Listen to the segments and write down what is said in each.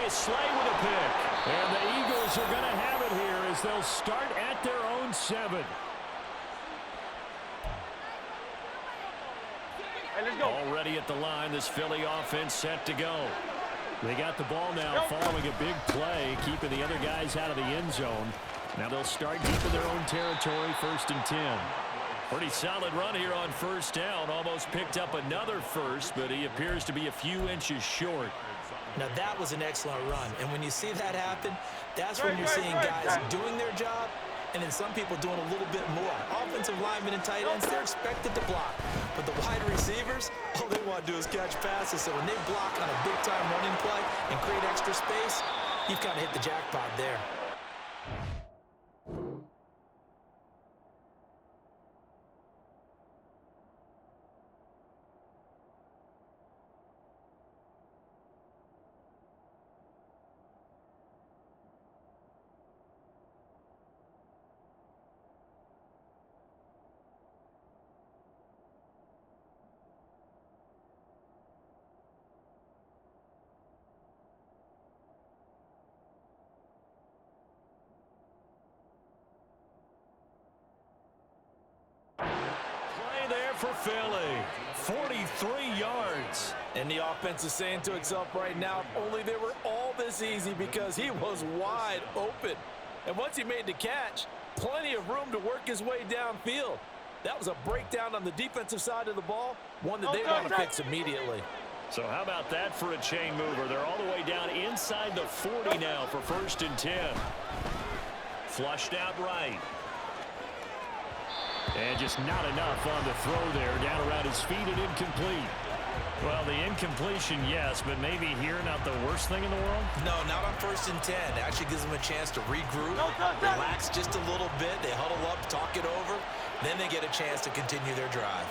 Darius Slay with a pick. And the Eagles are going to have it here as they'll start at their own 7. Already at the line, this Philly offense set to go. They got the ball now following a big play, keeping the other guys out of the end zone. Now they'll start deep in their own territory, 1st and 10. Pretty solid run here on 1st down. Almost picked up another first, but he appears to be a few inches short. Now that was an excellent run, and when you see that happen, that's when you're seeing guys doing their job and then some people doing a little bit more. Offensive linemen and tight ends, they're expected to block. But the wide receivers, all they want to do is catch passes. So when they block on a big-time running play and create extra space, you've kind of hit the jackpot there. For Philly, 43 yards. And the offense is saying to itself right now, if only they were all this easy, because he was wide open. And once he made the catch, plenty of room to work his way downfield. That was a breakdown on the defensive side of the ball, one that they want to fix immediately. So how about that for a chain mover? They're all the way down inside the 40 now for 1st and 10. Flushed out right. And just not enough on the throw there, down around his feet and incomplete. Well, the incompletion, yes, but maybe here not the worst thing in the world? No, not on 1st and 10. It actually gives them a chance to regroup, relax just a little bit. They huddle up, talk it over. Then they get a chance to continue their drive.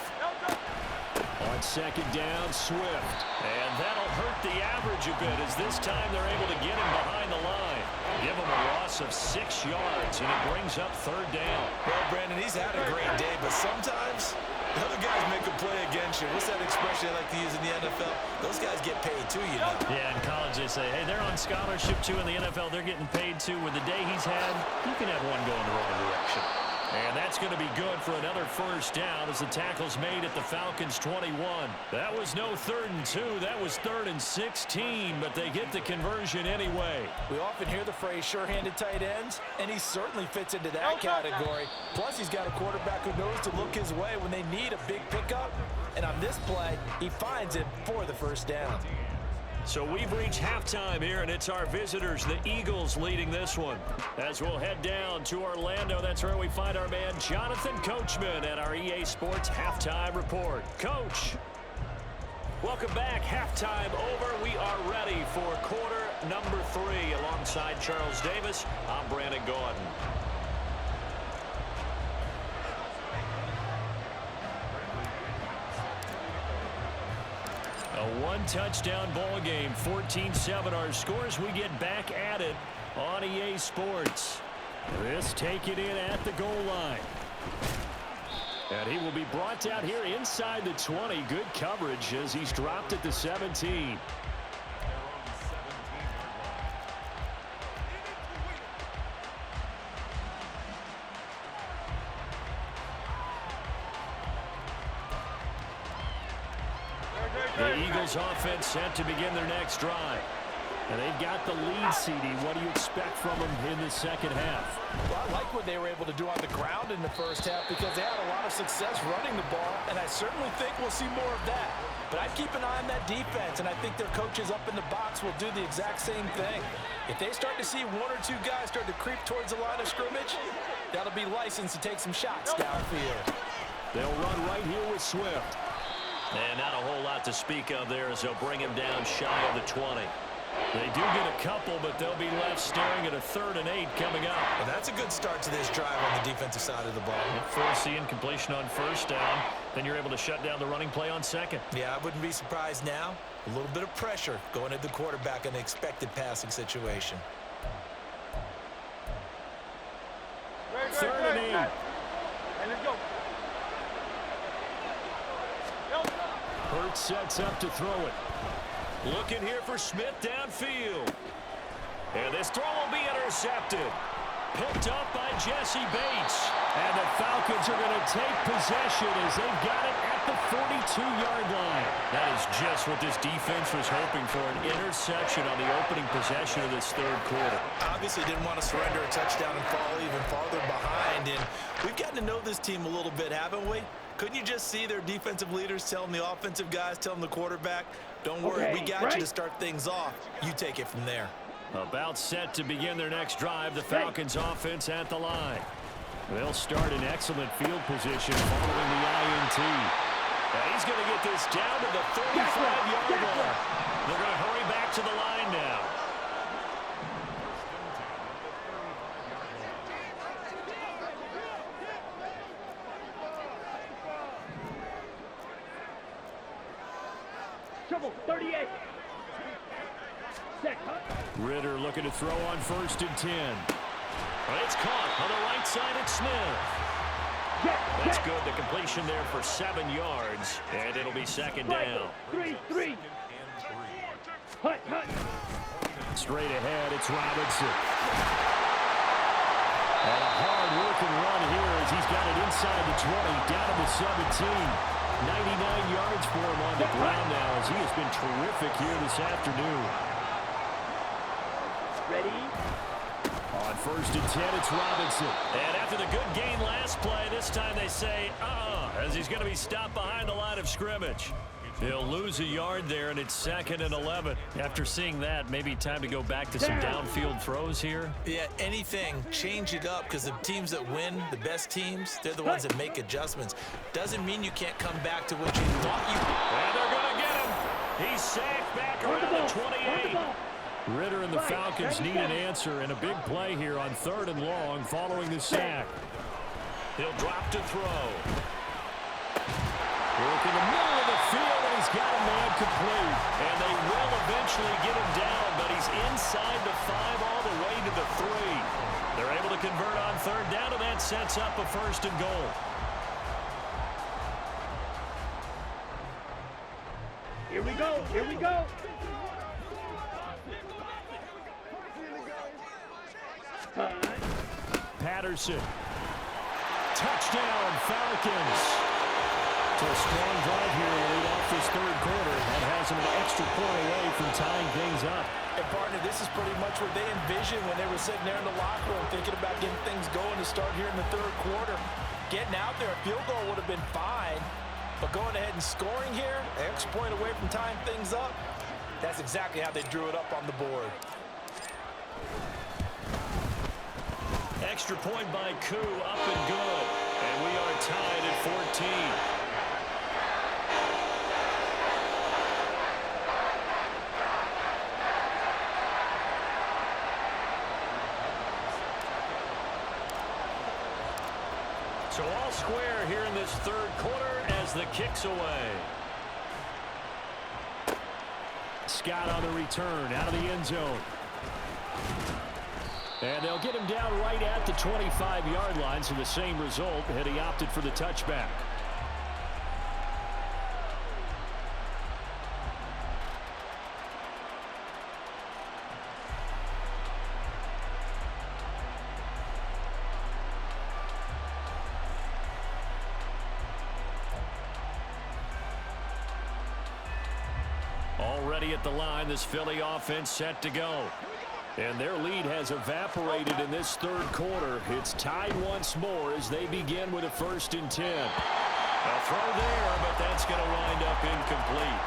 On 2nd down, Swift. And that'll hurt the average a bit as this time they're able to get him behind the line. Give him a loss of 6 yards, and it brings up 3rd down. Well, Brandon, he's had a great day, but sometimes the other guys make a play against you. What's that expression they like to use in the NFL? Those guys get paid too, you know. Yeah, in college they say, hey, they're on scholarship too. In the NFL, they're getting paid too. With the day he's had, you can have one go in the wrong direction. And that's going to be good for another 1st down as the tackle's made at the Falcons' 21. That was no 3rd and 2. That was 3rd and 16, but they get the conversion anyway. We often hear the phrase sure-handed tight ends, and he certainly fits into that category. Plus, he's got a quarterback who knows to look his way when they need a big pickup. And on this play, he finds it for the 1st down. So we've reached halftime here, and it's our visitors, the Eagles, leading this one. As we'll head down to Orlando, that's where we find our man Jonathan Coachman at our EA Sports Halftime Report. Coach, welcome back. Halftime over. We are ready for quarter number 3. Alongside Charles Davis, I'm Brandon Gordon. A one-touchdown ball game, 14-7 our scores. We get back at it on EA Sports. This taken in at the goal line. And he will be brought down here inside the 20. Good coverage as he's dropped at the 17. The Eagles offense set to begin their next drive. And they've got the lead, CD. What do you expect from them in the second half? Well, I like what they were able to do on the ground in the first half because they had a lot of success running the ball, and I certainly think we'll see more of that. But I'd keep an eye on that defense, and I think their coaches up in the box will do the exact same thing. If they start to see 1 or 2 guys start to creep towards the line of scrimmage, that'll be licensed to take some shots downfield. They'll run right here with Swift. And not a whole lot to speak of there as they'll bring him down shy of the 20. They do get a couple, but they'll be left staring at a 3rd and 8 coming up. Well, that's a good start to this drive on the defensive side of the ball. Force the incompletion on 1st down, then you're able to shut down the running play on 2nd. Yeah, I wouldn't be surprised now. A little bit of pressure going at the quarterback in an expected passing situation. 3rd and 8. And let's go. Hurts sets up to throw it. Looking here for Smith downfield. And this throw will be intercepted. Picked up by Jesse Bates. And the Falcons are going to take possession as they've got it at the 42-yard line. That is just what this defense was hoping for, an interception on the opening possession of this third quarter. Obviously didn't want to surrender a touchdown and fall even farther behind. And we've gotten to know this team a little bit, haven't we? Couldn't you just see their defensive leaders telling the offensive guys, telling the quarterback, don't worry, we got you to start things off. You take it from there. About set to begin their next drive, the Falcons offense at the line. They'll start in excellent field position following the INT. And he's going to get this down to the 35-yard line. They're going to hurry back to the line now. Trouble, 38. Set, huh? Ritter looking to throw on 1st and 10. But it's caught on the right side at Smith. That's good. The completion there for 7 yards. And it'll be 2nd down. 3-3. Hut. Straight ahead, it's Robinson. And a hard-working run here as he's got it inside the 20, down to the 17. 99 yards for him on the ground now as he has been terrific here this afternoon. Ready? On 1st and 10, it's Robinson. And after the good gain last play, this time they say, as he's going to be stopped behind the line of scrimmage. He'll lose a yard there, and it's 2nd and 11. After seeing that, maybe time to go back to some downfield throws here. Yeah, anything. Change it up because the teams that win, the best teams, they're the ones that make adjustments. Doesn't mean you can't come back to what you thought you... And they're going to get him. He's sacked back around the 28. Ritter and the Falcons need an answer, and a big play here on 3rd and long following the sack. He'll drop to throw. Work in the middle of the field, and he's got a man complete. And they will eventually get him down, but he's inside the 5 all the way to the 3. They're able to convert on 3rd down, and that sets up a 1st and goal. Here we go. Patterson. Touchdown, Falcons. So a strong drive here to lead off this third quarter. That has them an extra point away from tying things up. And, partner, this is pretty much what they envisioned when they were sitting there in the locker room thinking about getting things going to start here in the third quarter. Getting out there, a field goal would have been fine. But going ahead and scoring here, an extra point away from tying things up, that's exactly how they drew it up on the board. Extra point by Koo, up and good. And we are tied at 14. So all square here in this third quarter as the kick's away. Scott on the return out of the end zone. And they'll get him down right at the 25-yard line, so the same result, and he opted for the touchback. Already at the line, this Philly offense set to go. And their lead has evaporated in this third quarter. It's tied once more as they begin with a 1st and 10. A throw there, but that's going to wind up incomplete.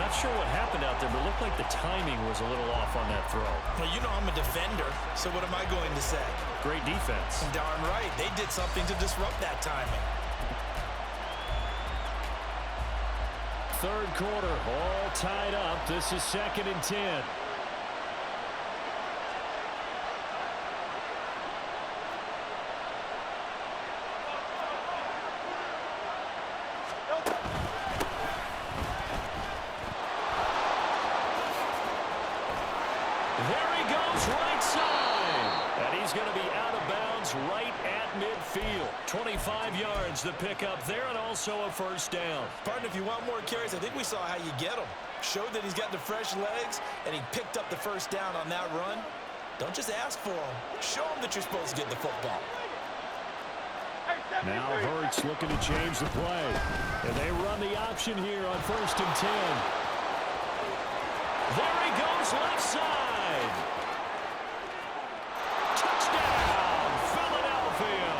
Not sure what happened out there, but it looked like the timing was a little off on that throw. Well, you know I'm a defender, so what am I going to say? Great defense. Darn right. They did something to disrupt that timing. Third quarter, all tied up. This is 2nd and 10. There he goes, right side. And he's going to be out of bounds right at midfield. 25 yards the pickup there, and also a 1st down. Partner, if you want more carries, I think we saw how you get them. showed that he's got the fresh legs, and he picked up the first down on that run. Don't just ask for him. Show him that you're supposed to get the football. Now Hurts looking to change the play. And they run the option here on 1st and 10. There he goes left side. Touchdown, Philadelphia.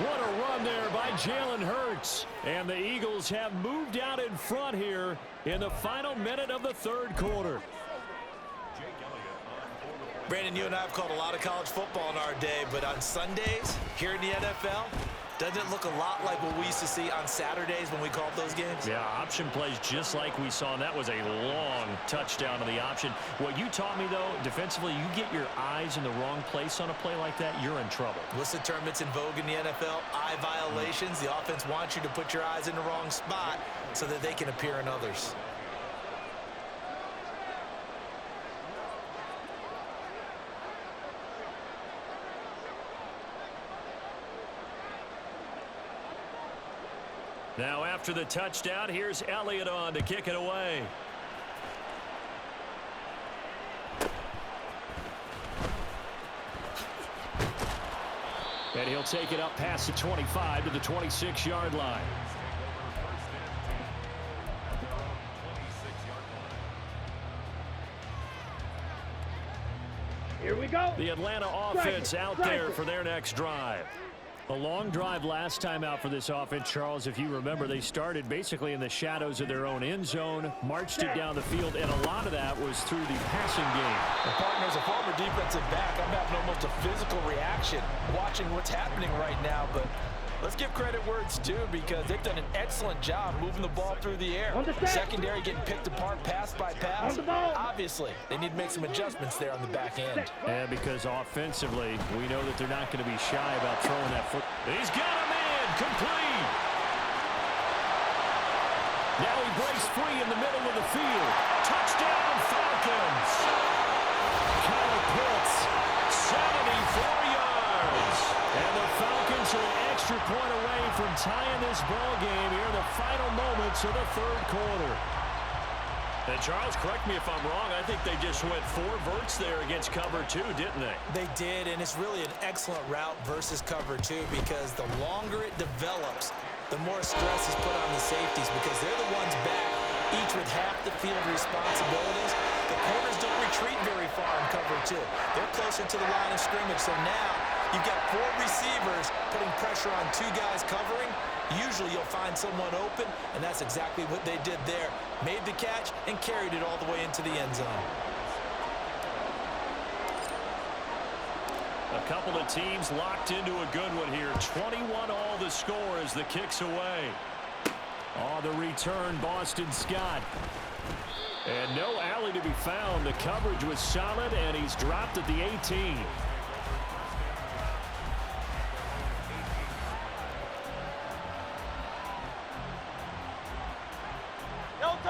What a run there by Jalen Hurts. And the Eagles have moved out in front here in the final minute of the third quarter. Brandon, you and I have called a lot of college football in our day, but on Sundays here in the NFL, doesn't it look a lot like what we used to see on Saturdays when we called those games? Yeah, option plays just like we saw, and that was a long touchdown on the option. What you taught me, though, defensively, you get your eyes in the wrong place on a play like that, you're in trouble. What's the term that's in vogue in the NFL? Eye violations. The offense wants you to put your eyes in the wrong spot so that they can appear in others. Now after the touchdown, here's Elliott on to kick it away. And he'll take it up past the 25 to the 26-yard line. Here we go. The Atlanta offense out there for their next drive. A long drive last time out for this offense, Charles. If you remember, they started basically in the shadows of their own end zone, marched it down the field, and a lot of that was through the passing game. Well, partner, as a former defensive back, I'm having almost a physical reaction watching what's happening right now, but let's give credit where it's due because they've done an excellent job moving the ball through the air. Secondary getting picked apart pass by pass. Obviously, they need to make some adjustments there on the back end. And because offensively, we know that they're not going to be shy about throwing that foot. He's got him in, complete. Now he breaks free in the middle of the field. Touchdown, Falcons. Kyle Pitts, 74 yards. And the Falcons are an extra point away from tying this ball game here in the final moments of the third quarter. And Charles, correct me if I'm wrong, I think they just went 4 verts there against cover 2, didn't they? They did, and it's really an excellent route versus cover 2 because the longer it develops, the more stress is put on the safeties because they're the ones back, each with half the field responsibilities. The corners don't retreat very far in cover 2. They're closer to the line of scrimmage, so now you've got 4 receivers putting pressure on 2 guys covering. Usually you'll find someone open, and that's exactly what they did there. Made the catch and carried it all the way into the end zone. A couple of teams locked into a good one here. 21 all the score as the kick's away. On the return, Boston Scott. And no alley to be found. The coverage was solid, and he's dropped at the 18.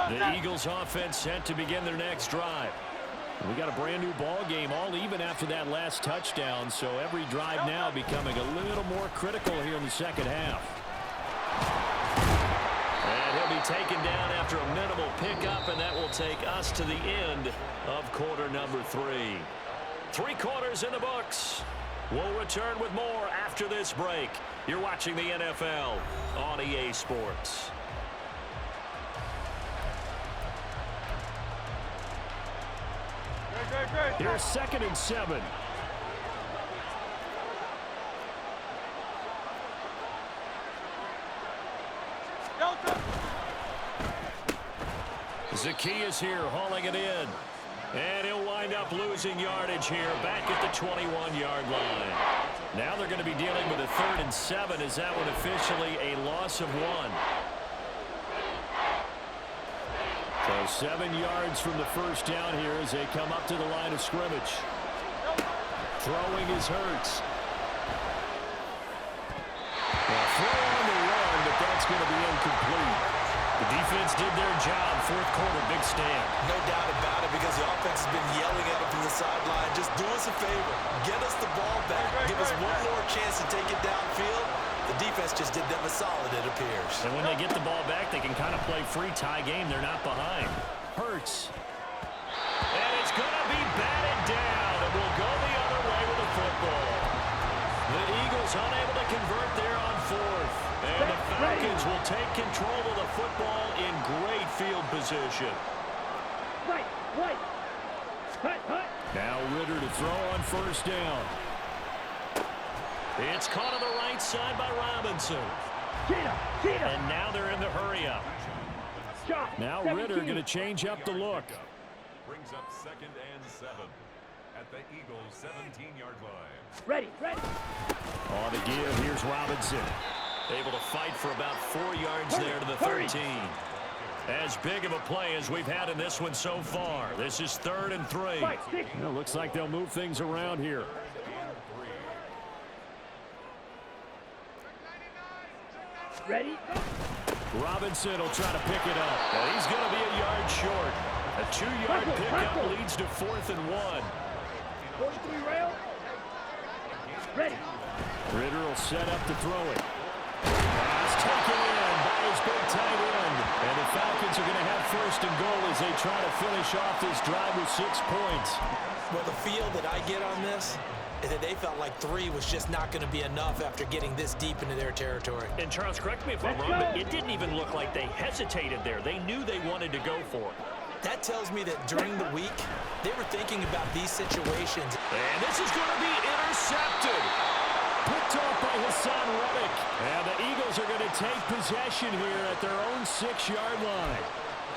The Eagles offense set to begin their next drive. We got a brand new ball game, all even after that last touchdown, so every drive now becoming a little more critical here in the second half. And he'll be taken down after a minimal pickup, and that will take us to the end of quarter number 3. 3 quarters in the books. We'll return with more after this break. You're watching the NFL on EA Sports. Here's 2nd and 7. Zacchaeus here hauling it in. And he'll wind up losing yardage here back at the 21-yard line. Now they're going to be dealing with a 3rd and 7. Is that one officially a loss of 1? So 7 yards from the first down here as they come up to the line of scrimmage. Throwing is Hurts. Well, throw on the run, but that's going to be incomplete. The defense did their job. 4th quarter, big stand. No doubt about it because the offense has been yelling at him from the sideline. Just do us a favor. Get us the ball back. Give us one more chance to take it downfield. The defense just did them a solid, it appears. And when they get the ball back, they can kind of play free tie game. They're not behind. Hurts. And it's going to be batted down. And we'll go the other way with the football. The Eagles unable to convert there on fourth. And the Falcons will take control of the football in great field position. Now Ritter to throw on first down. It's caught on the right side by Robinson. And now they're in the hurry-up. Now Ritter going to change up the look. Brings up 2nd and 7 at the Eagles' 17-yard line. Ready. On the give, here's Robinson. Able to fight for about 4 yards there to the 13. As big of a play as we've had in this one so far. This is 3rd and 3. It looks like they'll move things around here. Ready? Robinson will try to pick it up. And he's going to be a yard short. A 2-yard pickup leads to 4th and 1. 43 rail. Ready. Ritter will set up to throw it. Pass taken in by his big tight end. And the Falcons are going to have 1st and goal as they try to finish off this drive with 6 points. Well, the feel that I get on this is that they felt like 3 was just not going to be enough after getting this deep into their territory. And Charles, correct me if I'm wrong, but it didn't even look like they hesitated there. They knew they wanted to go for it. That tells me that during the week, they were thinking about these situations. And this is going to be intercepted. Picked off by Hassan Reddick. And the Eagles are going to take possession here at their own 6-yard line.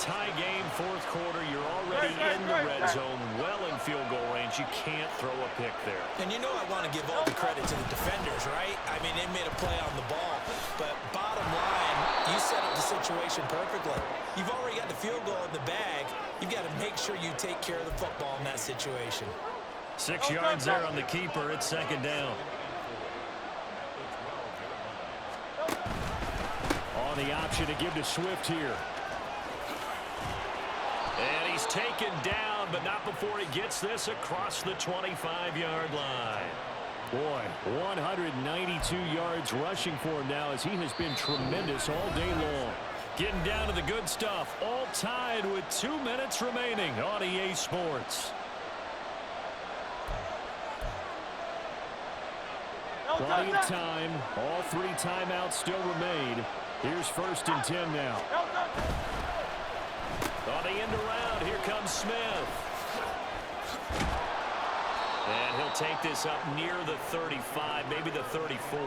Tie game, 4th quarter. You're already in the red zone, well in field goal range. You can't throw a pick there. And you know I want to give all the credit to the defenders, right? I mean, they made a play on the ball. But bottom line, you set up the situation perfectly. You've already got the field goal in the bag. You've got to make sure you take care of the football in that situation. 6 yards there on the keeper. It's 2nd down. On the option to give to Swift here. And he's taken down, but not before he gets this across the 25-yard line. Boy, 192 yards rushing for him now as he has been tremendous all day long. Getting down to the good stuff, all tied with 2 minutes remaining on EA Sports. Plenty of time. All 3 timeouts still remain. Here's 1st and 10 now. On the end around, here comes Smith. And he'll take this up near the 35, maybe the 34.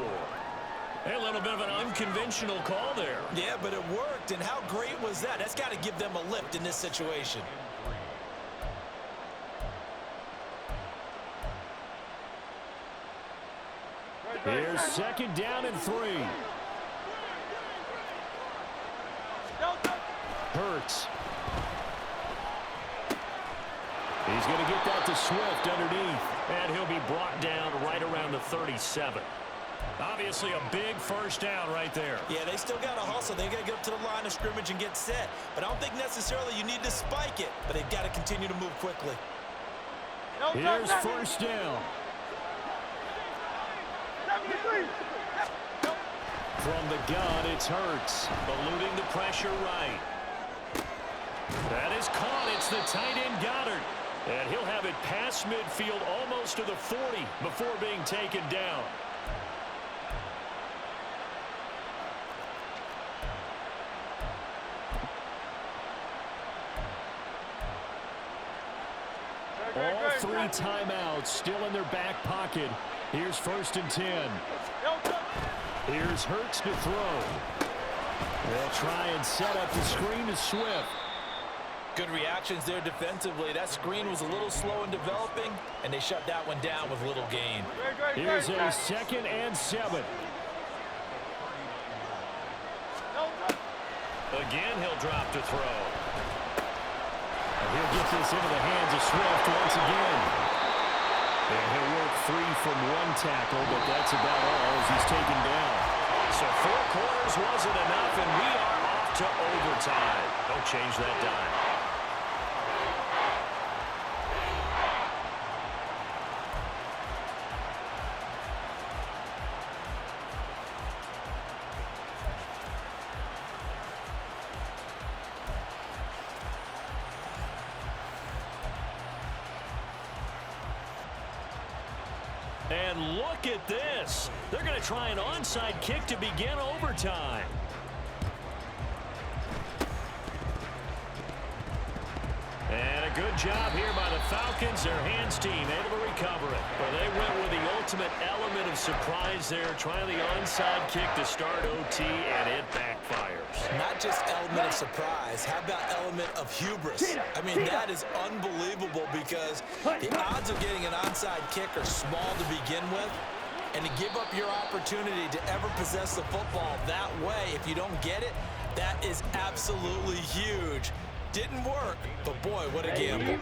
A little bit of an unconventional call there. Yeah, but it worked, and how great was that? That's got to give them a lift in this situation. Here's 2nd down and 3. Hurts. He's going to get that to Swift underneath. And he'll be brought down right around the 37. Obviously a big 1st down right there. Yeah, they still got to hustle. They got to get up to the line of scrimmage and get set. But I don't think necessarily you need to spike it. But they've got to continue to move quickly. Here's 1st down. From the gun, it's Hurts. Eluding the pressure right. That is caught. It's the tight end Goddard. And he'll have it past midfield almost to the 40 before being taken down. All 3 timeouts still in their back pocket. Here's 1st and 10. Here's Hurts to throw. They'll try and set up the screen to Swift. Good reactions there defensively. That screen was a little slow in developing, and they shut that one down with little gain. Here's a 2nd and 7. Again, he'll drop to throw. And he'll get this into the hands of Swift once again. And he'll work free from 1 tackle, but that's about all as he's taken down. So 4 quarters wasn't enough, and we are off to overtime. Don't change that dime. And look at this. They're going to try an onside kick to begin overtime. And a good job here by the Falcons. Their hands team able to recover it. But they went with the ultimate element of surprise there, trying the onside kick to start OT, and it backfires. Not just element of surprise. How about element of hubris? I mean, that is unbelievable because the odds of getting an onside kick are small to begin with. And to give up your opportunity to ever possess the football that way, if you don't get it, that is absolutely huge. Didn't work, but boy, what a gamble.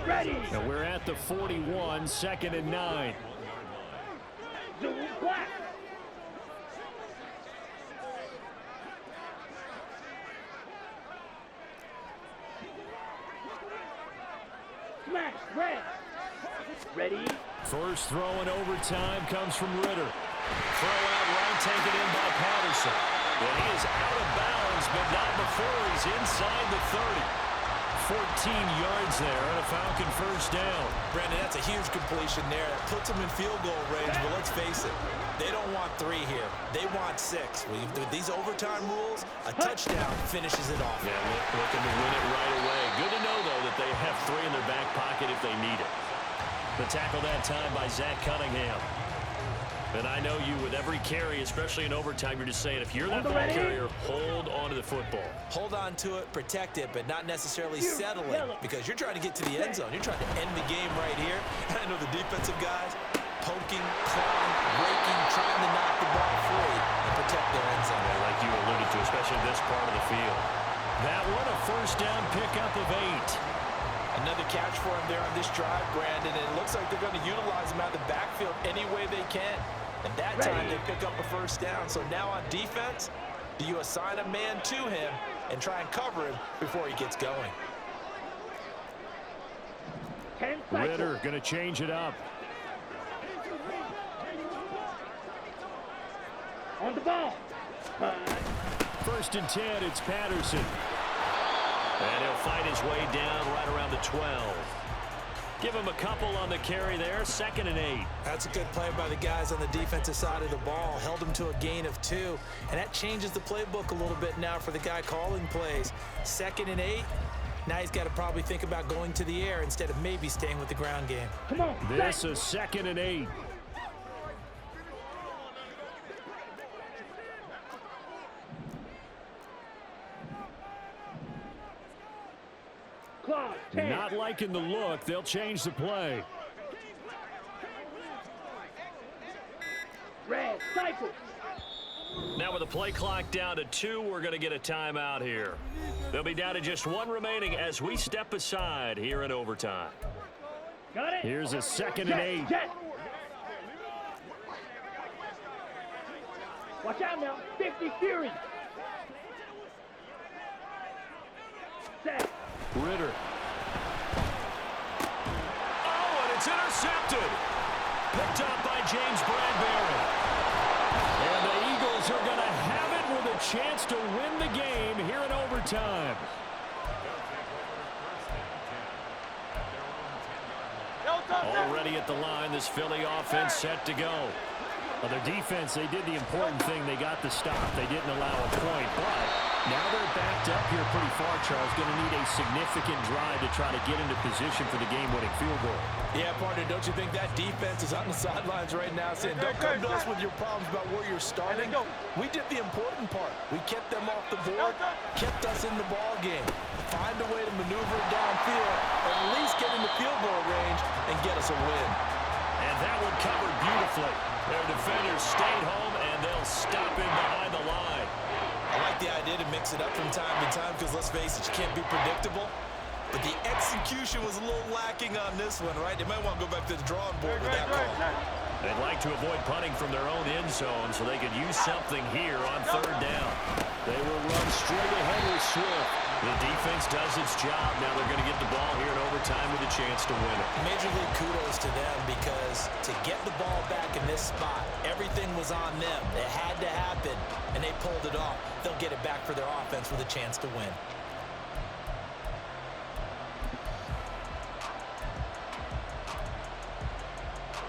Now we're at the 41, 2nd and 9. Duble black. Smash, red. Ready? First throw in overtime comes from Ritter. Throw out right, taken in by Patterson. And he is out of bounds, but not before he's inside the 30. 14 yards there and a Falcon first down. Brandon, that's a huge completion there. It puts them in field goal range, but let's face it, they don't want 3 here. They want 6. With these overtime rules, a touchdown finishes it off. Yeah, looking to win it right away. Good to know, though, that they have 3 in their back pocket if they need it. The tackle that time by Zach Cunningham. And I know you with every carry, especially in overtime, you're just saying if you're that ball carrier, hold on to the football. Hold on to it, protect it, but not necessarily settle it because you're trying to get to the end zone. You're trying to end the game right here. And I know the defensive guys poking, clawing, raking, trying to knock the ball free and protect their end zone. Yeah, like you alluded to, especially this part of the field. That one a first down pickup of 8. Another catch for him there on this drive, Brandon, and it looks like they're going to utilize him out of the backfield any way they can. And that time they pick up a first down. So now on defense, do you assign a man to him and try and cover him before he gets going? Ritter going to change it up. On the ball. First and 10, it's Patterson. And he'll fight his way down right around the 12. Give him a couple on the carry there. 2nd and 8. That's a good play by the guys on the defensive side of the ball. Held him to a gain of 2. And that changes the playbook a little bit now for the guy calling plays. 2nd and 8. Now he's got to probably think about going to the air instead of maybe staying with the ground game. Come on. This is 2nd and 8. Not liking the look. They'll change the play. Red, cycle. Now with the play clock down to 2, we're going to get a timeout here. They'll be down to just 1 remaining as we step aside here in overtime. Got it. Here's a 2nd and 8. Jet. Watch out now. 50 Fury. Set. Ritter. Oh, and it's intercepted. Picked up by James Bradbury. And the Eagles are going to have it with a chance to win the game here in overtime. Already at the line, this Philly offense set to go. Well, their defense, they did the important thing. They got the stop. They didn't allow a point, but now they're backed up here pretty far, Charles. Going to need a significant drive to try to get into position for the game-winning field goal. Yeah, partner, don't you think that defense is on the sidelines right now saying, don't come to us with your problems about where you're starting. We did the important part. We kept them off the board, kept us in the ball game. Find a way to maneuver it downfield, or at least get into field goal range and get us a win. And that one covered beautifully. Their defenders stayed home, and they'll stop him behind the line. I like the idea to mix it up from time to time because, let's face it, you can't be predictable. But the execution was a little lacking on this one, right? They might want to go back to the drawing board with that call. They'd like to avoid punting from their own end zone so they could use something here on 3rd down. They will run straight ahead with Swift. The defense does its job. Now they're going to get the ball here in overtime with a chance to win it. Major league kudos to them because to get the ball back in this spot, everything was on them. It had to happen, and they pulled it off. They'll get it back for their offense with a chance to win.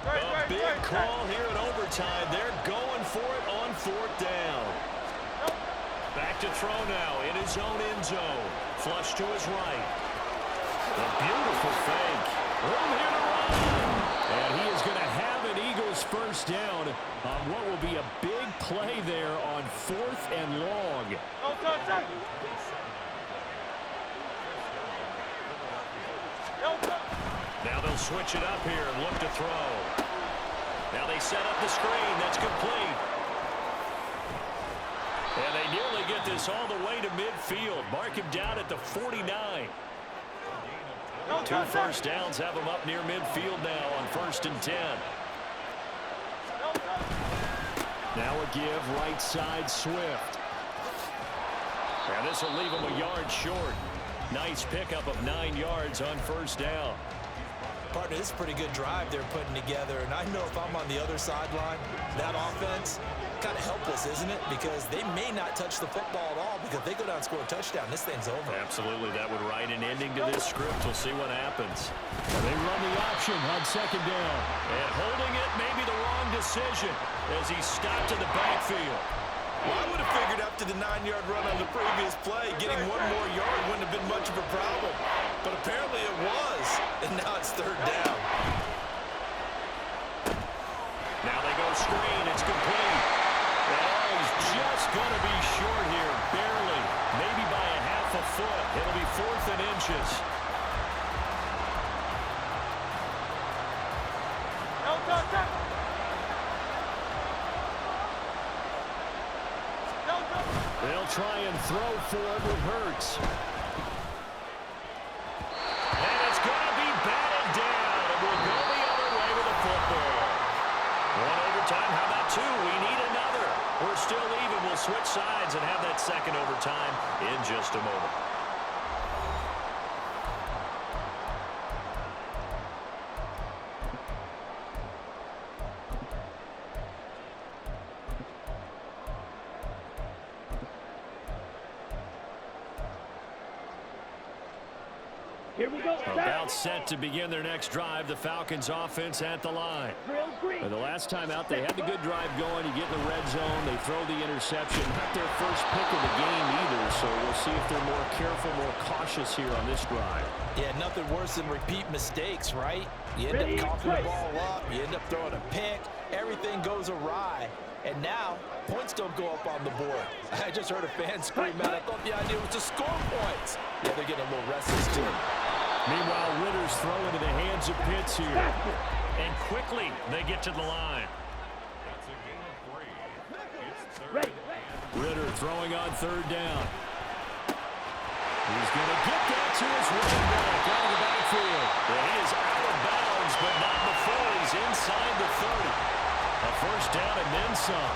A big Good call here in overtime. They're going for it on 4th down. Back to throw now in his own end zone. Flush to his right. A beautiful fake. Room here to run. And he is going to have an Eagles first down on what will be a big play there on 4th and long. Now they'll switch it up here and look to throw. Now they set up the screen. That's complete. And they nearly get this all the way to midfield. Mark him down at the 49. 2 first downs have him up near midfield now on 1st and 10. Now a give right side Swift. And this will leave him a yard short. Nice pickup of 9 yards on 1st down. Partner, this is a pretty good drive they're putting together. And I know if I'm on the other sideline, that offense, kind of helpless, isn't it? Because they may not touch the football at all, because if they go down and score a touchdown, this thing's over. Absolutely. That would write an ending to this script. We'll see what happens. They run the option on 2nd down. And holding it may be the wrong decision as he stopped in the backfield. Well, I would have figured after the 9-yard run on the previous play, getting 1 more yard wouldn't have been much of a problem. But apparently it was, and now it's 3rd down. Now they go screen. It's complete. Oh, he's just going to be short here, barely, maybe by a half a foot. It'll be 4th and inches. They'll try and throw for it with Hurts. And it's going to be batted down. And we'll go the other way with the football. 1 overtime. How about 2? We need another. We're still even. We'll switch sides and have that 2nd overtime in just a moment. Here we go. About set to begin their next drive. The Falcons offense at the line. And the last time out, they had the good drive going. You get in the red zone. They throw the interception. Not their first pick of the game either, so we'll see if they're more careful, more cautious here on this drive. Yeah, nothing worse than repeat mistakes, right? You end up coughing the ball up. You end up throwing a pick. Everything goes awry. And now, points don't go up on the board. I just heard a fan scream out. I thought the idea was to score points. Yeah, they're getting a little restless, too. Meanwhile, Ritter's throw into the hands of Pitts here. And quickly, they get to the line. That's a gain of 3. It's 3rd Ready. Ritter throwing on 3rd down. He's going to get that to his running back out of the backfield. Well, he is out of bounds, but not before he's inside the 30. A first down and then some.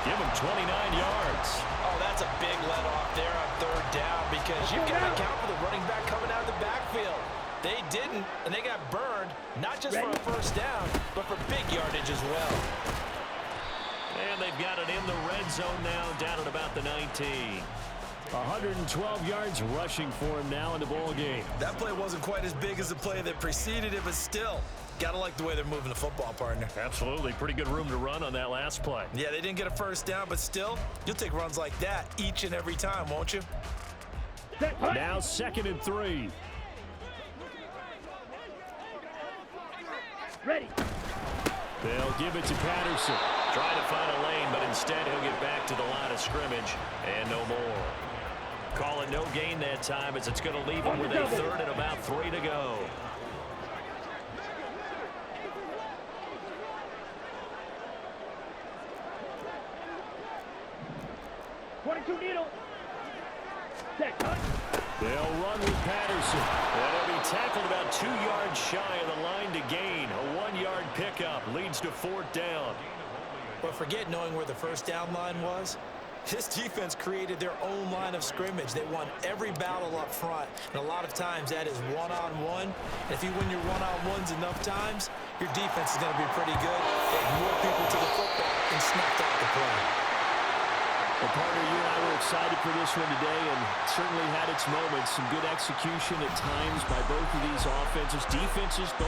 Give him 29 yards. Oh, that's a big let off there on 3rd down, because you've got to account for the running back coming out of the backfield. They didn't, and they got burned, not just for a first down, but for big yardage as well. And they've got it in the red zone now, down at about the 19. 112 yards rushing for him now in the ball game. That play wasn't quite as big as the play that preceded it, but still, gotta like the way they're moving the football, partner. Absolutely. Pretty good room to run on that last play. Yeah, they didn't get a first down, but still, you'll take runs like that each and every time, won't you? Now 2nd and 3. Ready. They'll give it to Patterson. Trying to find a lane, but instead he'll get back to the line of scrimmage and no more. Call it no gain that time, as it's going to leave him with a 3rd and about 3 to go. They'll run with Patterson. And he'll be tackled about 2 yards shy of the line to gain. A 1-yard pickup leads to 4th down. But forget knowing where the first down line was. This defense created their own line of scrimmage. They won every battle up front, and a lot of times that is one-on-one. And if you win your one-on-ones enough times, your defense is going to be pretty good. Take more people to the football and snuffed out the play. Well, partner, you and I were excited for this one today, and certainly had its moments. Some good execution at times by both of these offenses. Defenses both